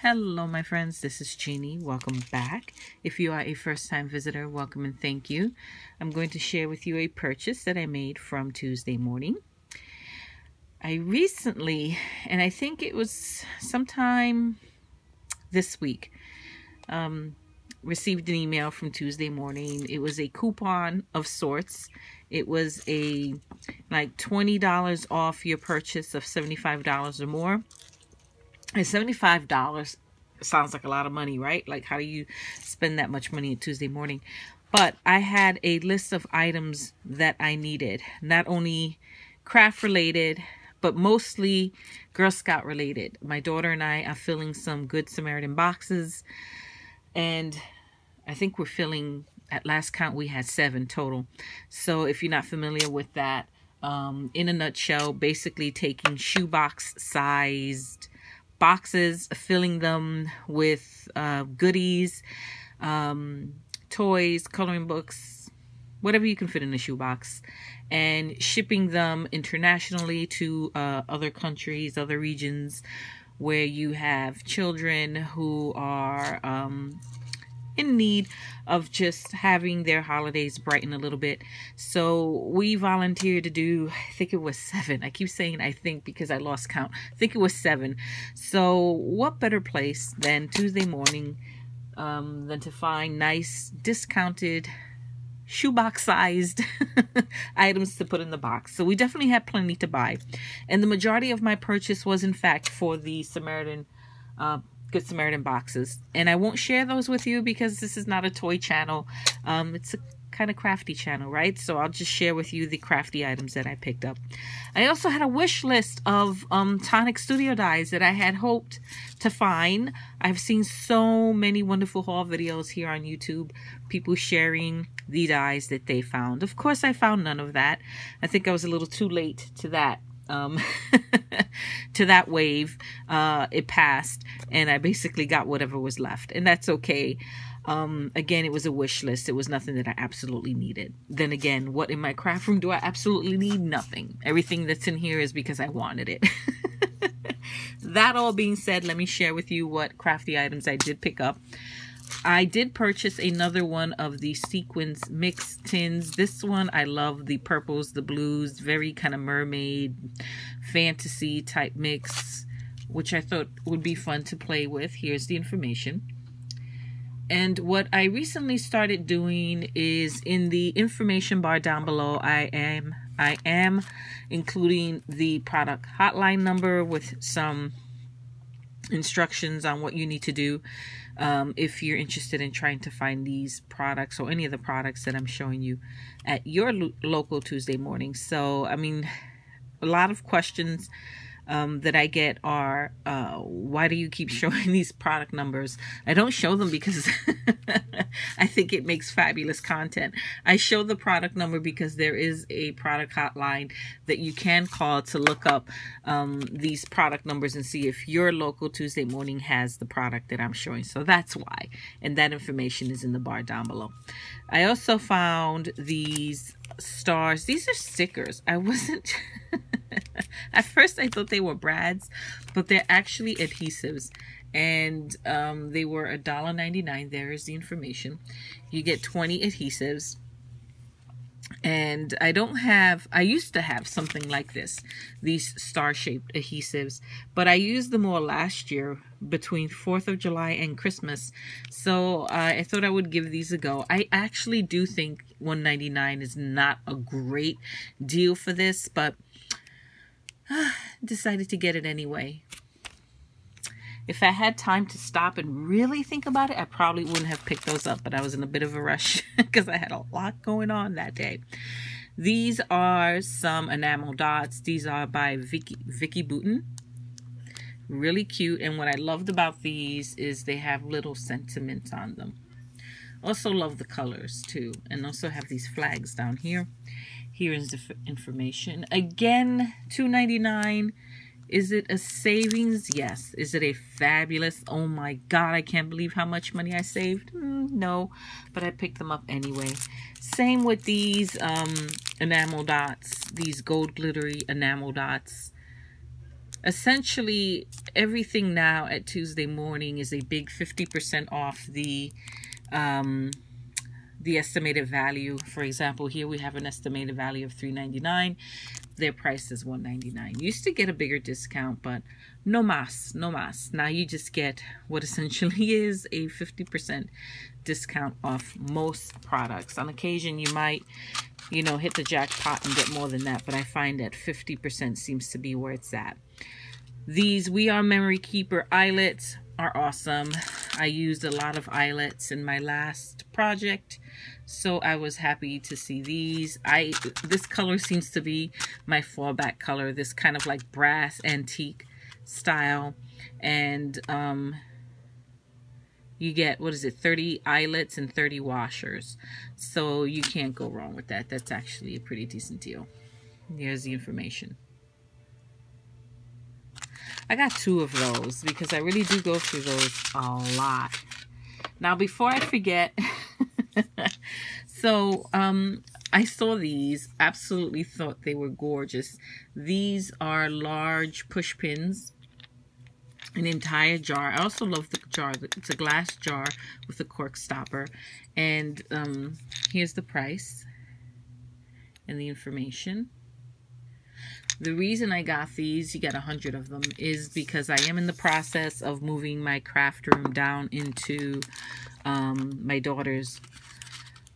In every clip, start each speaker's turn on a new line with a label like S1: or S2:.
S1: Hello my friends, this is Jeannie. Welcome back. If you are a first-time visitor, welcome and thank you. I'm going to share with you a purchase that I made from Tuesday morning. I recently, and I think it was sometime this week, received an email from Tuesday morning. It was a coupon of sorts. It was a like $20 off your purchase of $75 or more. And $75 sounds like a lot of money, right? Like, how do you spend that much money on Tuesday morning? But I had a list of items that I needed, not only craft related, but mostly Girl Scout related. My daughter and I are filling some Good Samaritan boxes, and I think we're filling, at last count, we had 7 total. So if you're not familiar with that, in a nutshell, basically taking shoebox sized boxes, filling them with goodies, toys, coloring books, whatever you can fit in a shoebox, and shipping them internationally to other countries, other regions where you have children who are in need of just having their holidays brighten a little bit. So we volunteered to do, I think it was 7. I keep saying I think because I lost count. I think it was 7. So what better place than Tuesday morning than to find nice discounted shoebox sized items to put in the box. So we definitely had plenty to buy. And the majority of my purchase was in fact for the Good Samaritan boxes, and I won't share those with you because this is not a toy channel. It's a kind of crafty channel, right? So I'll just share with you the crafty items that I picked up. I also had a wish list of Tonic Studio dies that I had hoped to find. I've seen so many wonderful haul videos here on YouTube, people sharing the dies that they found. Of course, I found none of that. I think I was a little too late to that. To that wave. It passed, and I basically got whatever was left, and that's okay. Again, it was a wish list. It was nothing that I absolutely needed. Then again, what in my craft room do I absolutely need? Nothing. Everything that's in here is because I wanted it. That all being said, let me share with you what crafty items I did pick up. I did purchase another one of the sequins mix tins. This one, I love the purples, the blues, very kind of mermaid fantasy type mix, which I thought would be fun to play with. Here's the information. And what I recently started doing is in the information bar down below, I am including the product hotline number with some instructions on what you need to do if you're interested in trying to find these products or any of the products that I'm showing you at your local Tuesday morning. So, I mean, a lot of questions that I get are, why do you keep showing these product numbers? I don't show them because I think it makes fabulous content. I show the product number because there is a product hotline that you can call to look up these product numbers and see if your local Tuesday morning has the product that I'm showing. So that's why. And that information is in the bar down below. I also found these stars. These are stickers. I wasn't... At first I thought they were brads, but they're actually adhesives, and they were $1.99. There is the information. You get 20 adhesives, and I used to have something like this, these star-shaped adhesives, but I used them all last year between 4th of July and Christmas, so I thought I would give these a go. I actually do think $1.99 is not a great deal for this, but decided to get it anyway. If I had time to stop and really think about it, I probably wouldn't have picked those up, but I was in a bit of a rush because I had a lot going on that day. These are some enamel dots. These are by Vicky Boutin. Really cute, and what I loved about these is they have little sentiments on them. Also love the colors too, and also have these flags down here. Here is the information. Again, $2.99. Is it a savings? Yes. Is it a fabulous? Oh my God, I can't believe how much money I saved. No, but I picked them up anyway. Same with these enamel dots, these gold glittery enamel dots. essentially everything now at Tuesday morning is a big 50% off the estimated value. For example, here we have an estimated value of $3.99. Their price is $1.99. Used to get a bigger discount, but no mas, no mas. Now you just get what essentially is a 50% discount off most products. On occasion, you might, you know, hit the jackpot and get more than that, but I find that 50% seems to be where it's at. These We Are Memory Keeper eyelets are awesome. I used a lot of eyelets in my last project, so I was happy to see these. This color seems to be my fallback color, this kind of like brass antique style. And you get, what is it, 30 eyelets and 30 washers, so you can't go wrong with that. That's actually a pretty decent deal. Here's the information. I got 2 of those because I really do go through those a lot. Now, before I forget, so I saw these, absolutely thought they were gorgeous. These are large push pins, an entire jar. I also love the jar. It's a glass jar with a cork stopper. And here's the price and the information. The reason I got these, you get 100 of them, is because I am in the process of moving my craft room down into my daughter's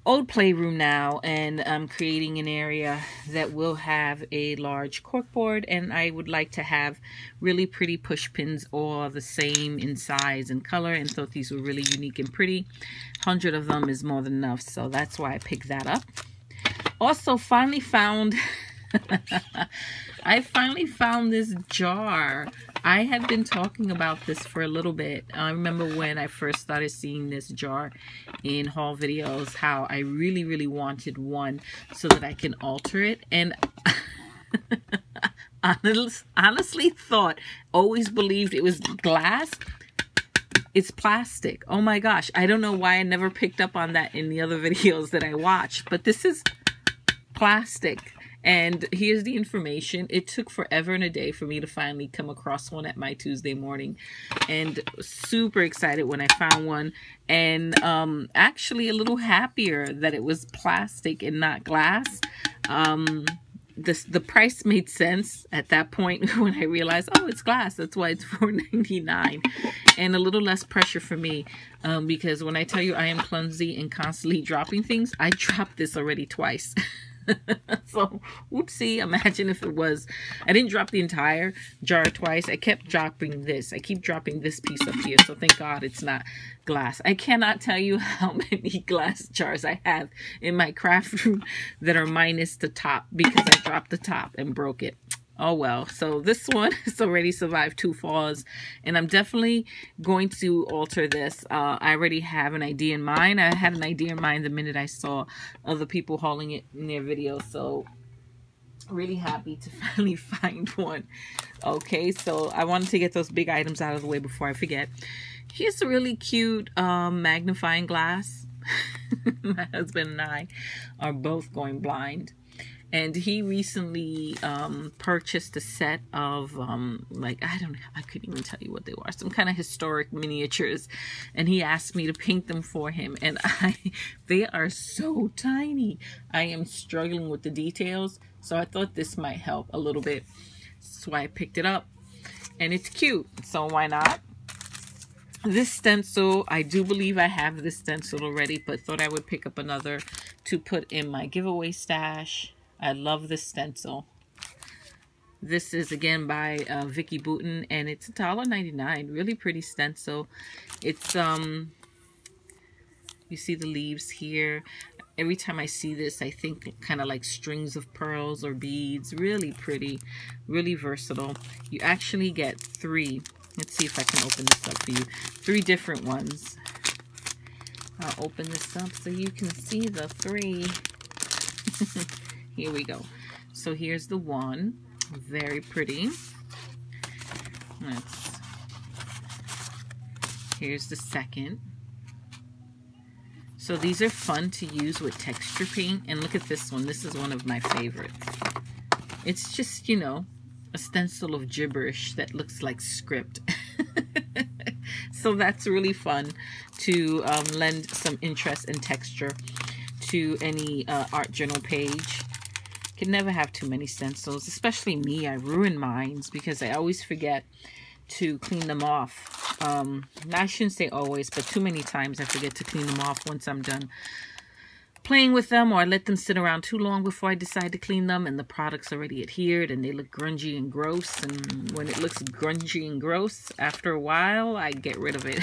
S1: old playroom now, and I'm creating an area that will have a large corkboard, and I would like to have really pretty push pins, all the same in size and color, and thought these were really unique and pretty. 100 of them is more than enough, so that's why I picked that up. Also, finally found I finally found this jar. I have been talking about this for a little bit. I remember when I first started seeing this jar in haul videos, how I really, really wanted one so that I can alter it. And honestly thought, always believed it was glass. It's plastic. Oh my gosh. I don't know why I never picked up on that in the other videos that I watched, but this is plastic. And here's the information. It took forever and a day for me to finally come across one at my Tuesday morning, and super excited when I found one, and actually a little happier that it was plastic and not glass. The price made sense at that point when I realized, oh, it's glass, that's why it's $4.99, and a little less pressure for me, because when I tell you I am clumsy and constantly dropping things, I dropped this already twice. So, whoopsie, imagine if it was, I didn't drop the entire jar twice. I kept dropping this. I keep dropping this piece up here. So thank God it's not glass. I cannot tell you how many glass jars I have in my craft room that are minus the top because I dropped the top and broke it. Oh well, so this one has already survived 2 falls, and I'm definitely going to alter this. I already have an idea in mind. I had an idea in mind the minute I saw other people hauling it in their videos, so really happy to finally find one. Okay, so I wanted to get those big items out of the way before I forget. Here's a really cute magnifying glass. My husband and I are both going blind. And he recently purchased a set of, like, I couldn't even tell you what they were. Some kind of historic miniatures. And he asked me to paint them for him. And they are so tiny. I am struggling with the details. So I thought this might help a little bit. That's why I picked it up. And it's cute. So why not? This stencil, I do believe I have this stencil already, but thought I would pick up another to put in my giveaway stash. I love this stencil. This is again by Vicky Boutin, and it's $1.99. Really pretty stencil. It's you see the leaves here. Every time I see this, I think kind of like strings of pearls or beads. Really pretty, really versatile. You actually get 3. Let's see if I can open this up for you. 3 different ones. I'll open this up so you can see the 3. Here we go. So here's the one. Very pretty. Here's the second. So these are fun to use with texture paint. And look at this one. This is one of my favorites. It's just, you know, a stencil of gibberish that looks like script. So that's really fun to lend some interest and texture to any art journal page. Can never have too many stencils, especially me. I ruin mine because I always forget to clean them off. I shouldn't say always, but too many times I forget to clean them off once I'm done playing with them, or I let them sit around too long before I decide to clean them, and the product's already adhered and they look grungy and gross. And when it looks grungy and gross, after a while I get rid of it.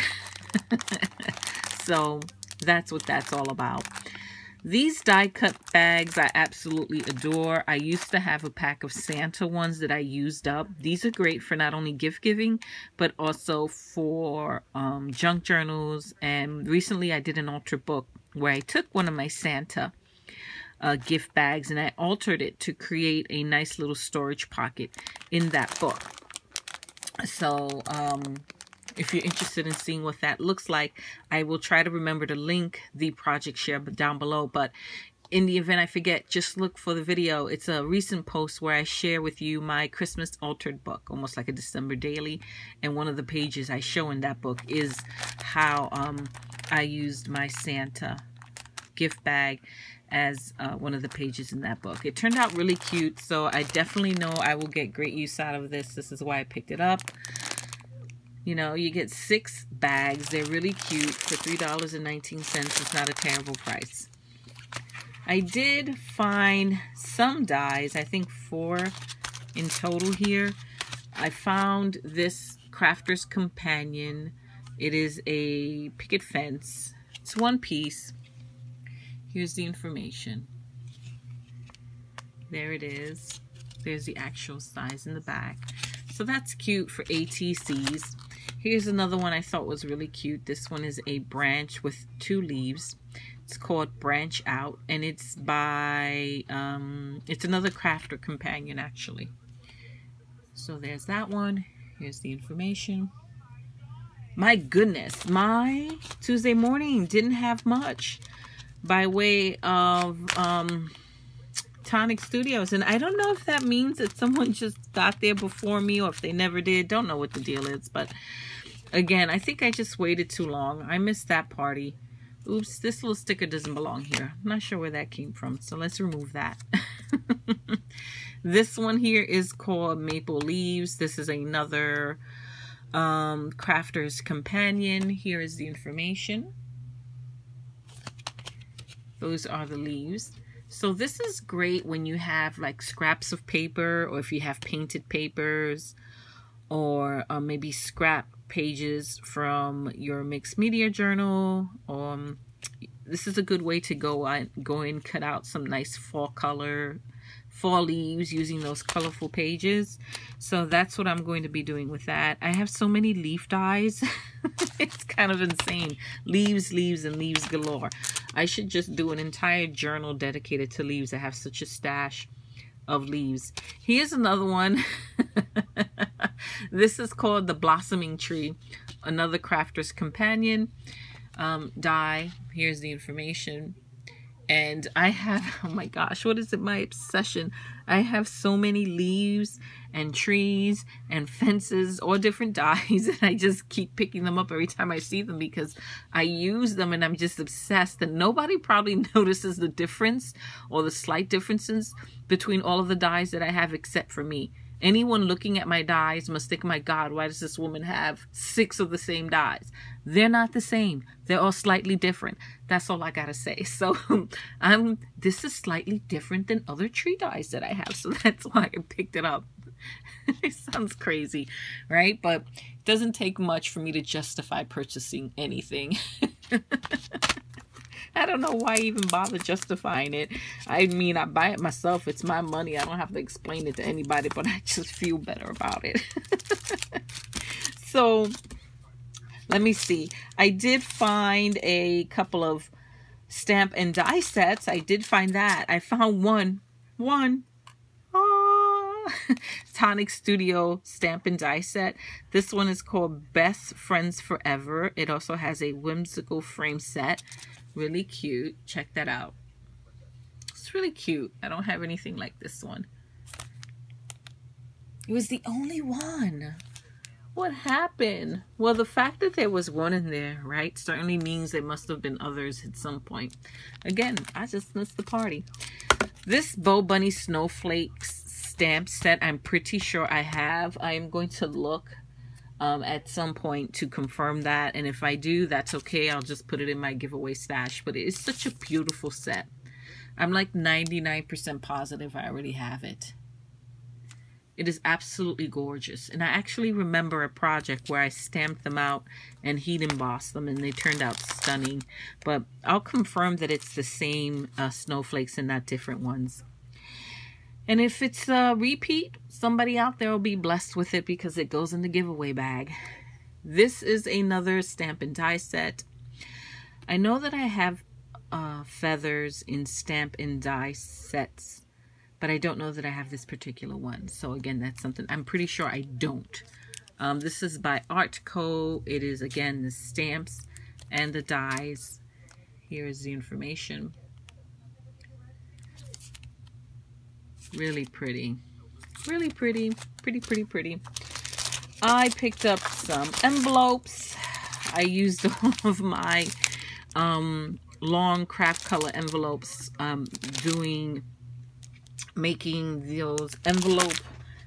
S1: So that's what that's all about. These die cut bags I absolutely adore. I used to have a pack of Santa ones that I used up. These are great for not only gift giving, but also for junk journals. And recently I did an altar book where I took one of my Santa gift bags and I altered it to create a nice little storage pocket in that book. So if you're interested in seeing what that looks like, I will try to remember to link the project share down below. But in the event I forget, just look for the video. It's a recent post where I share with you my Christmas altered book, almost like a December daily. And one of the pages I show in that book is how I used my Santa gift bag as one of the pages in that book. It turned out really cute, so I definitely know I will get great use out of this. This is why I picked it up. You know, you get 6 bags. They're really cute for $3.19. It's not a terrible price. I did find some dies, I think 4 in total here. I found this Crafter's Companion. It is a picket fence. It's 1 piece. Here's the information. There it is. There's the actual size in the back. So that's cute for ATCs. Here's another one I thought was really cute. This one is a branch with 2 leaves. It's called Branch Out, and it's by, it's another Crafter Companion actually. So there's that one. Here's the information. My goodness, my Tuesday morning didn't have much by way of Tonic Studios, and I don't know if that means that someone just got there before me or if they never did. Don't know what the deal is, but again, I think I just waited too long. I missed that party. Oops, this little sticker doesn't belong here. I'm not sure where that came from, so let's remove that. This one here is called Maple Leaves. This is another Crafter's Companion. Here is the information. Those are the leaves. So this is great when you have like scraps of paper, or if you have painted papers, or maybe scrap pages from your mixed media journal. This is a good way to go and cut out some nice fall leaves using those colorful pages. So that's what I'm going to be doing with that. I have so many leaf dies. It's kind of insane. Leaves, and leaves galore. I should just do an entire journal dedicated to leaves. I have such a stash of leaves. Here's another one. This is called the Blossoming Tree, another Crafter's Companion die. Here's the information. And I have, oh my gosh, what is it? My obsession. I have so many leaves and trees and fences, all different dies, and I just keep picking them up every time I see them because I use them and I'm just obsessed. And nobody probably notices the difference or the slight differences between all of the dies that I have except for me. Anyone looking at my dies must think, my God, why does this woman have 6 of the same dies? They're not the same. They're all slightly different. That's all I gotta say. So this is slightly different than other tree dies that I have. So that's why I picked it up. It sounds crazy, right? But it doesn't take much for me to justify purchasing anything. I don't know why I even bother justifying it. I mean, I buy it myself. It's my money. I don't have to explain it to anybody, but I just feel better about it. So let me see. I did find a couple of stamp and die sets. I did find that. I found one. Tonic Studio stamp and die set. This one is called Best Friends Forever. It also has a whimsical frame set. Really cute. Check that out. It's really cute. I don't have anything like this one. It was the only one. What happened? Well, the fact that there was one in there, right, certainly means there must have been others at some point. Again, I just missed the party. This Bo Bunny Snowflakes stamp set, I'm pretty sure I have. I am going to look at some point to confirm that. And if I do, that's okay. I'll just put it in my giveaway stash. But it is such a beautiful set. I'm like 99% positive I already have it. It is absolutely gorgeous. And I actually remember a project where I stamped them out and heat embossed them, and they turned out stunning. But I'll confirm that it's the same snowflakes and not different ones. And if it's a repeat, somebody out there will be blessed with it because it goes in the giveaway bag. This is another stamp and die set. I know that I have feathers in stamp and die sets, but I don't know that I have this particular one. So again, that's something I'm pretty sure I don't. This is by Artco. It is, again, the stamps and the dies. Here is the information. Really pretty. Really pretty. Pretty. I picked up some envelopes. I used all of my long craft color envelopes making those envelope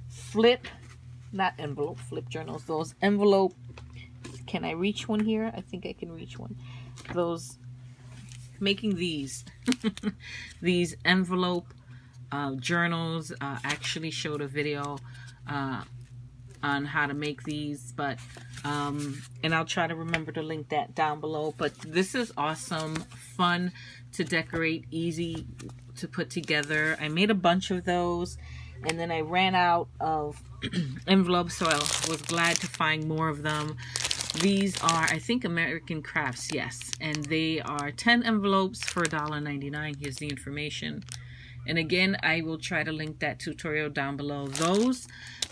S1: flip journals, those envelope, can I reach one here? I think I can reach one. Making these these envelope journals. Actually showed a video on how to make these, but and I'll try to remember to link that down below. But this is awesome, fun to decorate, easy to put together. I made a bunch of those, and then I ran out of envelopes, so I was glad to find more of them. These are, I think, American Crafts, yes, and they are 10 envelopes for $1.99. Here's the information. And again, I will try to link that tutorial down below. Those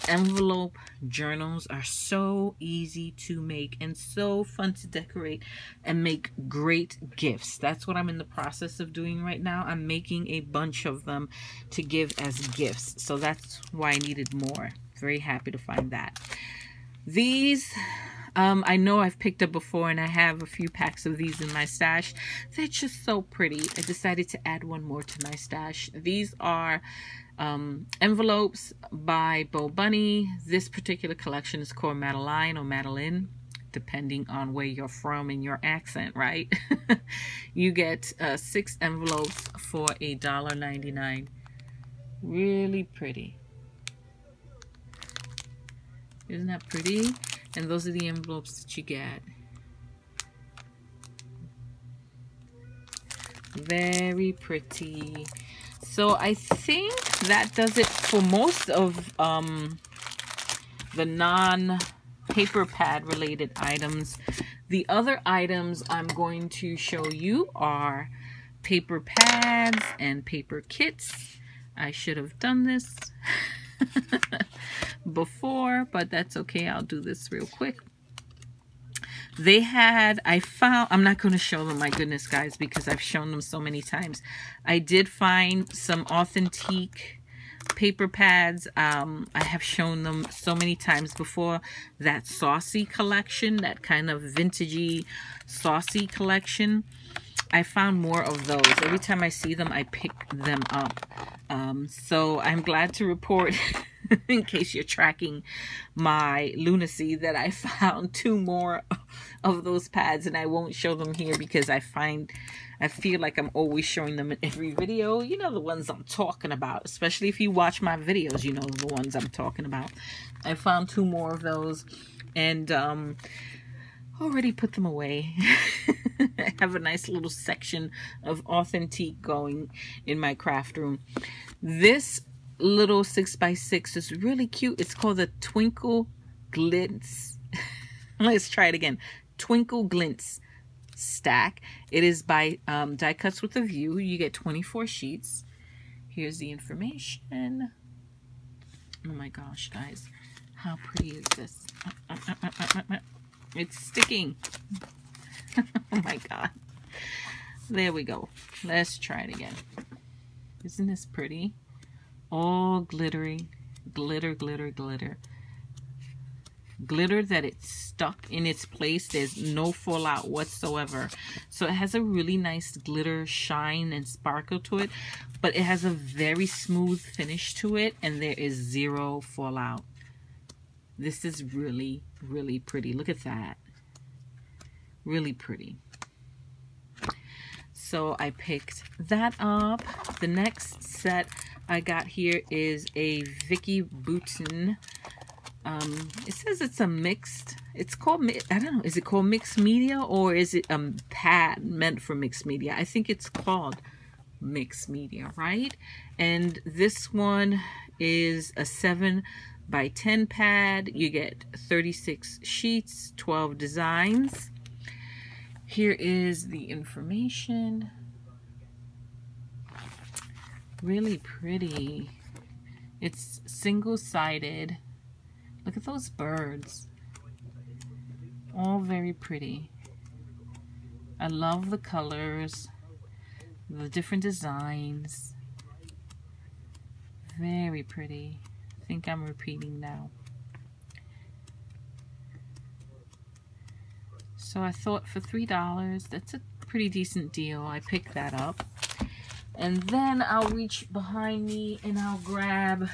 S1: envelope journals are so easy to make and so fun to decorate and make great gifts. That's what I'm in the process of doing right now. I'm making a bunch of them to give as gifts. So that's why I needed more. Very happy to find that. These I know I've picked up before, and I have a few packs of these in my stash. They're just so pretty. I decided to add one more to my stash. These are envelopes by Bo Bunny. This particular collection is called Madeline or Madeline, depending on where you're from and your accent, right? You get 6 envelopes for $1.99. Really pretty. Isn't that pretty? And those are the envelopes that you get. Very pretty. So I think that does it for most of the non-paper pad related items. The other items I'm going to show you are paper pads and paper kits. I should have done this before, but that's okay. I'll do this real quick. They had, I'm not going to show them, my goodness, guys, because I've shown them so many times. I did find some authentic paper pads. I have shown them so many times before. That Saucy collection, that kind of vintagey Saucy collection. I found more of those. Every time I see them, I pick them up. So I'm glad to report, in case you're tracking my lunacy, that I found 2 more of those pads, and I won't show them here because I feel like I'm always showing them in every video. You know the ones I'm talking about, especially if you watch my videos, you know the ones I'm talking about. I found 2 more of those, and already put them away. I have a nice little section of authentic going in my craft room. This little 6x6 is really cute. It's called the Twinkle Glints. Let's try it again. Twinkle Glints stack. It is by Die Cuts with a View. You get 24 sheets. Here's the information. Oh my gosh, guys. How pretty is this? It's sticking. Oh my god. There we go. Let's try it again. Isn't this pretty? All glittery glitter, glitter, glitter. Glitter that it's stuck in its place. There's no fallout whatsoever. So it has a really nice glitter shine and sparkle to it, but it has a very smooth finish to it, and there is zero fallout. This is really, really pretty. Look at that. Really pretty. So I picked that up. The next set I got here is a Vicky Boutin. It says it's a mixed, it's called, I don't know, is it called mixed media, or is it a pad meant for mixed media? I think it's called mixed media, right? And this one is a 7x10 pad. You get 36 sheets, 12 designs. Here is the information. Really pretty. It's single-sided. Look at those birds. All very pretty. I love the colors, the different designs. Very pretty. I think I'm repeating now. So I thought for $3, that's a pretty decent deal. I picked that up. And then I'll reach behind me and I'll grab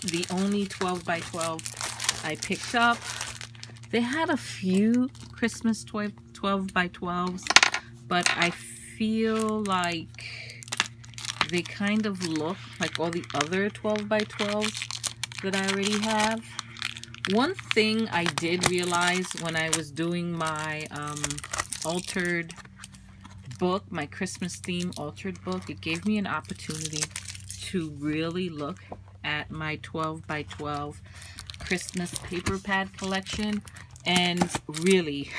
S1: the only 12x12 I picked up. They had a few Christmas 12x12s, but I feel like they kind of look like all the other 12x12s that I already have. One thing I did realize when I was doing my altered book, my Christmas theme altered book, it gave me an opportunity to really look at my 12x12 Christmas paper pad collection, and really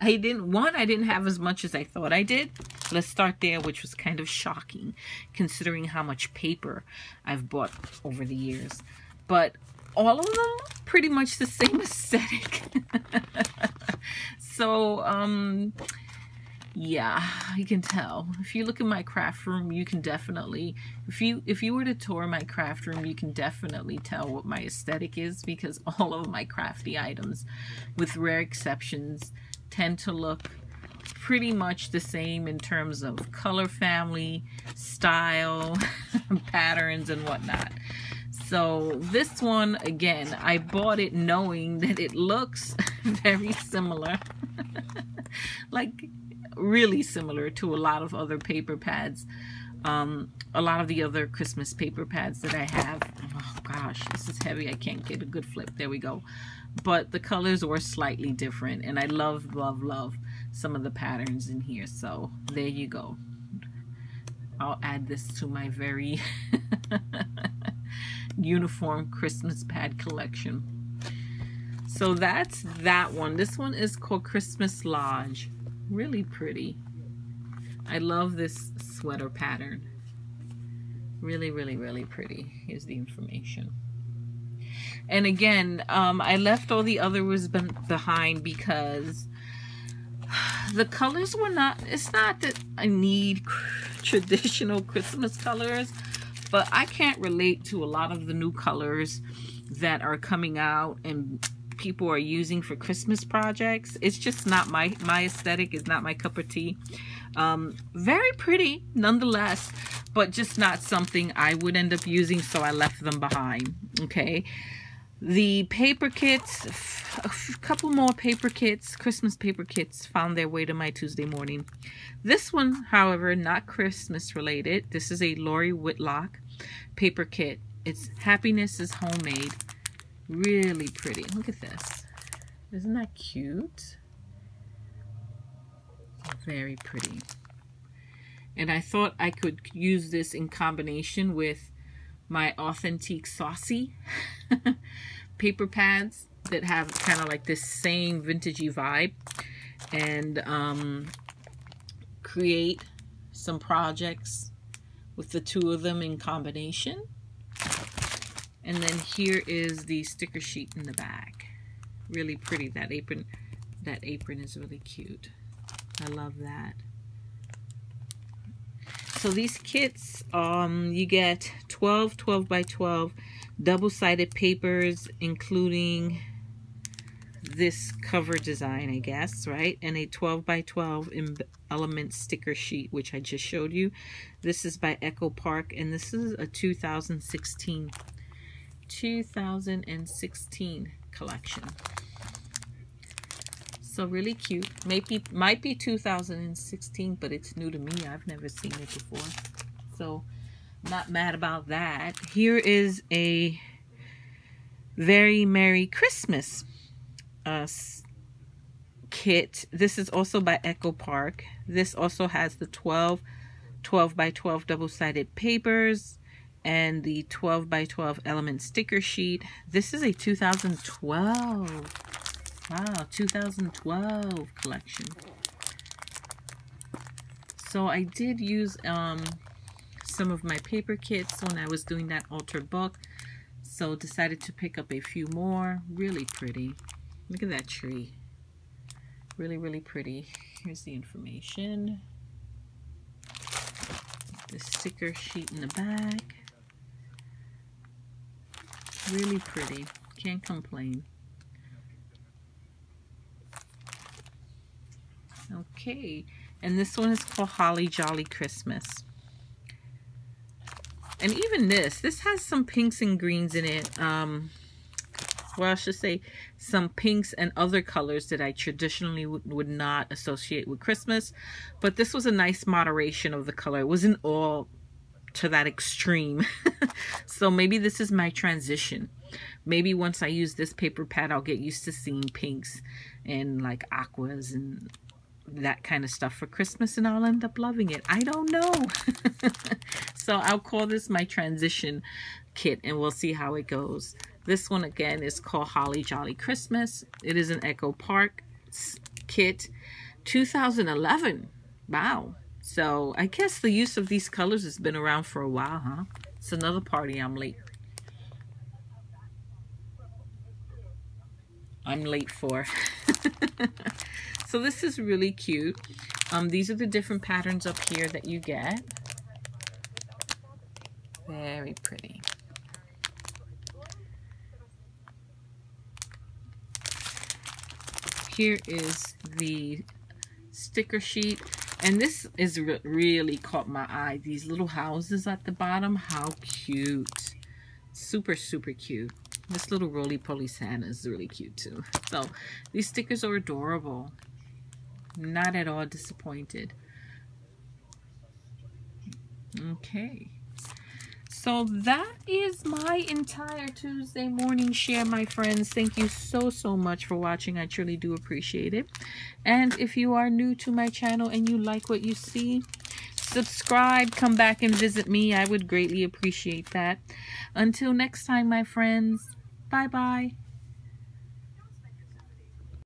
S1: I didn't have as much as I thought I did. Let's start there, which was kind of shocking considering how much paper I've bought over the years. But all of them pretty much the same aesthetic. So yeah, you can tell. If you look in my craft room, you can definitely, if you were to tour my craft room, you can definitely tell what my aesthetic is, because all of my crafty items, with rare exceptions, tend to look pretty much the same in terms of color family, style, patterns, and whatnot. So this one, again, I bought it knowing that it looks very similar. Like, really similar to a lot of other paper pads, a lot of the other Christmas paper pads that I have. Oh gosh, this is heavy. I can't get a good flip. There we go. But the colors were slightly different, and I love, love, love some of the patterns in here. So there you go. I'll add this to my very uniform Christmas pad collection. So that's that one. This one is called Christmas Lodge. Really pretty. I love this sweater pattern. Really, really, really pretty. Here's the information. And again, I left all the others behind because the colors were not, it's not that I need traditional Christmas colors, but I can't relate to a lot of the new colors that are coming out and people are using for Christmas projects. It's just not my aesthetic. Is not my cup of tea. Very pretty nonetheless, but just not something I would end up using, so I left them behind. Okay, the paper kits, a couple more paper kits, Christmas paper kits, found their way to my Tuesday morning. This one, however, not Christmas related. This is a Lori Whitlock paper kit. It's Happiness is Homemade. Really pretty. Look at this. Isn't that cute? Very pretty. And I thought I could use this in combination with my Authentique Saucy paper pads that have kind of like this same vintagey vibe, and create some projects with the two of them in combination. And then here is the sticker sheet in the back. Really pretty. That apron is really cute. I love that. So these kits, you get 12 12 by 12 double-sided papers, including this cover design, I guess, right? And a 12 by 12 element sticker sheet, which I just showed you. This is by Echo Park, and this is a 2016 collection. So really cute. Might be 2016, but it's new to me. I've never seen it before, so not mad about that. Here is a Very Merry Christmas kit. This is also by Echo Park. This also has the 12 by 12 double-sided papers and the 12 by 12 element sticker sheet. This is a 2012. Wow, 2012 collection. So I did use some of my paper kits when I was doing that altar book, so decided to pick up a few more. Really pretty. Look at that tree. Really, really pretty. Here's the information. The sticker sheet in the back. Really pretty. Can't complain. Okay, and this one is called Holly Jolly Christmas. And even this has some pinks and greens in it. Well, I should say some pinks and other colors that I traditionally would not associate with Christmas. But this was a nice moderation of the color. It wasn't all to that extreme. So maybe this is my transition. Maybe once I use this paper pad, I'll get used to seeing pinks and like aquas and that kind of stuff for Christmas, and I'll end up loving it. I don't know. So I'll call this my transition kit, and we'll see how it goes. This one again is called Holly Jolly Christmas. It is an Echo Park kit, 2011. Wow. So I guess the use of these colors has been around for a while, huh? It's another party I'm late for. So this is really cute. These are the different patterns up here that you get. Very pretty. Here is the sticker sheet. And this is really caught my eye. These little houses at the bottom. How cute. Super, super cute. This little roly-poly Santa is really cute too. So these stickers are adorable. Not at all disappointed. Okay. So that is my entire Tuesday morning share, my friends. Thank you so much for watching. I truly do appreciate it. And if you are new to my channel and you like what you see, subscribe, come back and visit me. I would greatly appreciate that. Until next time, my friends. Bye-bye.